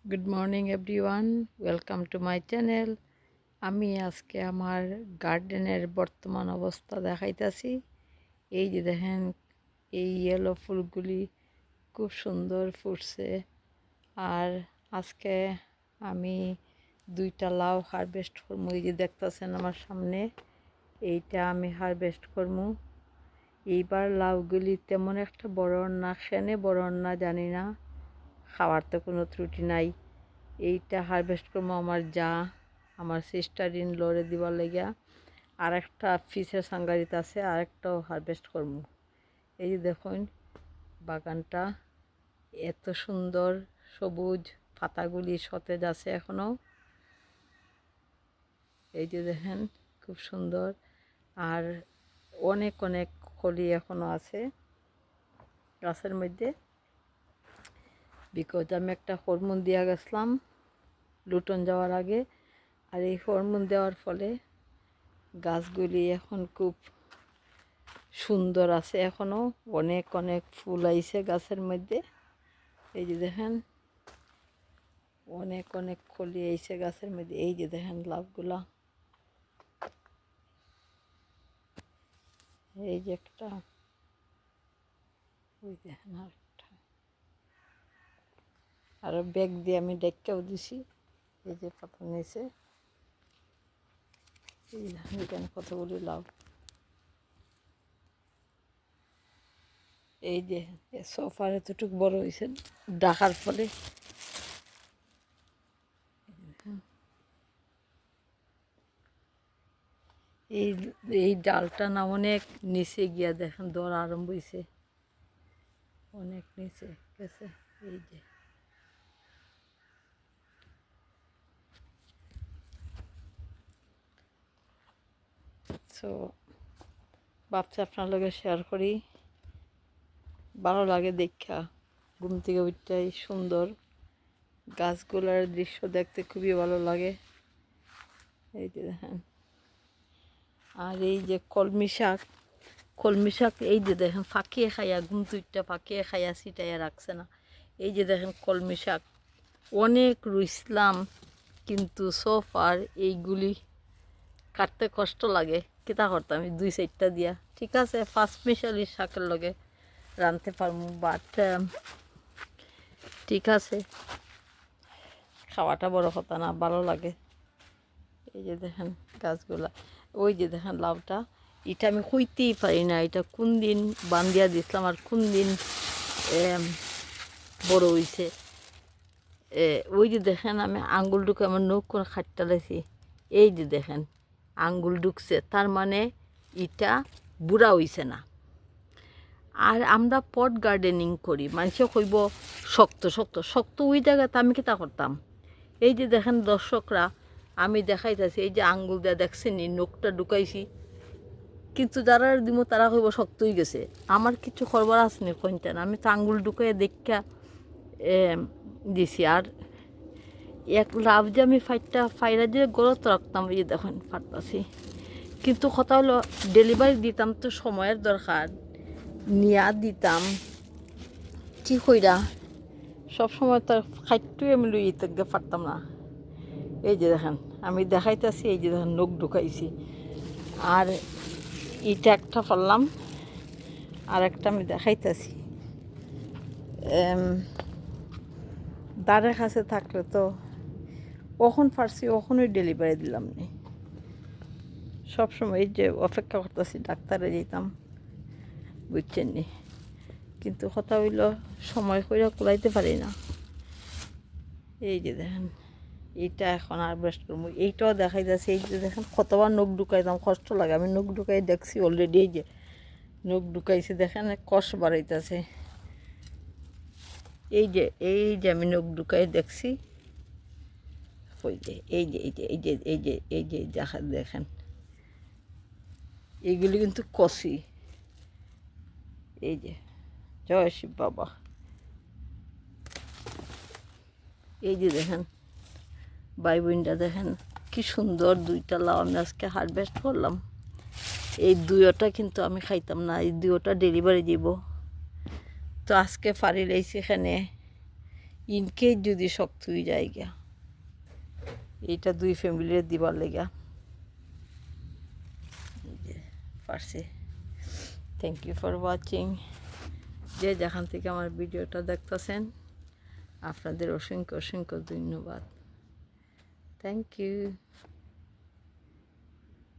Good morning everyone, welcome to my channel. আমি আজকে আমার গার্ডেনের বর্তমান অবস্থা দেখাইতেছি। এই যে দেখেন, এই ইয়েলো ফুলগুলি খুব সুন্দর ফুটছে। আর আজকে আমি 2টা লাউ হারভেস্ট করবো। এই যে দেখতেছেন আমার সামনে, এইটা আমি হারভেস্ট করবো। এইবার লাউগুলি তেমন একটা বড় না, সেনে বড় না জানি না, খাওয়ার তো কোনো ত্রুটি নাই। এইটা হারভেস্ট করবো আমার সিস্টার ইন লরে দিবার লেগিয়া। আর একটা ফিসের সাঙ্গারিত আছে, আরেকটাও হারভেস্ট করবো। এই যে দেখুন, বাগানটা এত সুন্দর, সবুজ, পাতাগুলি সতেজ আছে এখনও। এই যে দেখেন, খুব সুন্দর। আর অনেক অনেক কলি এখনও আছে গাছের মধ্যে, বিকজ আমি একটা হরমোন দিয়া গেছিলাম লুটন যাওয়ার আগে। আর এই হরমোন দেওয়ার ফলে গাছগুলি এখন খুব সুন্দর আছে, এখনও অনেক অনেক ফুল আইছে গাছের মধ্যে। এই যে দেখেন, অনেক অনেক কলি আইছে গাছের মধ্যে। এই যে দেখেন লাভগুলা, এই যে একটা, ওই দেখেন আরেকটা। আরও ব্যাগ দিয়ে আমি ডেকেও দিছি। এই যে পাতা নিয়েছে, এই দেখেন এখানে কতগুলি লাভ। এই যে সোফার এতটুকু বড় হয়েছে ডাকার ফলে। এই এই ডালটা না অনেক নিচে গিয়া দেখেন দৌড় আরম্ভ হয়েছে, অনেক নিচে গেছে। এই যে সো ভাবছি আপনার লগে শেয়ার করি, ভালো লাগে দেখা। ঘুম থেকে উঠতেই সুন্দর, গাছগুলার দৃশ্য দেখতে খুবই ভালো লাগে। এই যে দেখেন, আর এই যে কলমি শাক এই যে দেখেন ফাঁকিয়ে খাইয়া, ঘুম তুইটা ফাঁকিয়ে খাইয়া ছিটাইয়া রাখছে না। এই যে দেখেন কলমি শাক অনেক রুইছিলাম, কিন্তু সোফার এইগুলি কাটতে কষ্ট লাগে। কিতা করতাম, আমি 2-4টা দিয়া ঠিক আছে ফার্স্ট মিশালি শাকের লগে রাঁধতে পারবো, বাট ঠিক আছে, খাওয়াটা বড় কথা না, ভালো লাগে। এই যে দেখেন গাছগুলা, ওই যে দেখেন লাউটা, এটা আমি হইতেই পারি না, এটা কোন দিন বান্ধিয়া দিছিলাম আর কোন দিন বড় হইছে। ওই যে দেখেন, আমি আঙ্গুল ঢুকে আমার নখ করে খাটটা লেছি। এই যে দেখেন আঙ্গুল ঢুকছে, তার মানে এটা বুড়া হইছে না। আর আমরা পট গার্ডেনিং করি, মানুষে কইব শক্ত শক্ত শক্ত, ওই জায়গাতে আমি কিতা করতাম। এই যে দেখেন দর্শকরা, আমি দেখাইতেছি, এই যে আঙ্গুল দিয়ে দেখছেন নখটা ঢুকাইছি, কিন্তু যারা দিব তারা কইব শক্ত হয়ে গেছে। আমার কিছু করবার আসেনি কইতেন, আমি তো আঙ্গুল ঢুকাই দেখা দিছি। আর এক লাভ যে আমি ফাইরা যে গলত রাখতাম, এই যে দেখেন ফাটতাছি। কিন্তু কথা হলো, ডেলিভারি দিতাম তো সময়ের দরকার, নিয়া দিতাম কি কইরা, সবসময় তো খাইটুই আমি লুই থেকে পারতাম না। এই যে দেখেন আমি দেখাইতেছি, এই যে দেখেন নখ ঢুকাইছি। আর এটা একটা পারলাম, আর একটা আমি দেখাইতেছি। দাঁড়ের কাছে থাকলে তো কখন পারছি কখনোই ডেলিভারি দিলাম নি। সবসময় এই যে অপেক্ষা করতেছি, ডাক্তারে যেতাম, বুঝছেন নি। কিন্তু কথা হইল, সময় করে কুলাইতে পারি না। এই যে দেখেন, এইটা এখন হারভেস্ট করবো। এইটাও দেখাই যাচ্ছে, এই যে দেখেন কতবার নখ ঢুকাইতাম, কষ্ট লাগে। আমি নখ ঢুকাই দেখছি অলরেডি, এই যে নখ ঢুকাইছি দেখেন, কষ বাড়াইতেছে। এই যে আমি নখ ঢুকাই দেখছি, ওই যে এই যে এই যে এই যে এই যে এই যে দেখেন, এইগুলি কিন্তু কষি। এই যে জয় শিব বাবা। এই যে দেখেন ভাই বোনটা দেখেন কি সুন্দর, 2টা লাউ আমি আজকে হারভেস্ট করলাম। এই 2টা কিন্তু আমি খাইতাম না, এই 2টা ডেলিভারি দিব। তো আজকে ফারি লাইছি এখানে ইনকেস যদি শক্ত হয়ে যায় গিয়া এইটা 2 ফ্যামিলির দিবার লেগা পারছি। Thank you for watching. যে যেখান থেকে আমার ভিডিওটা দেখতেছেন আপনাদের অসংখ্য অসংখ্য ধন্যবাদ। Thank you.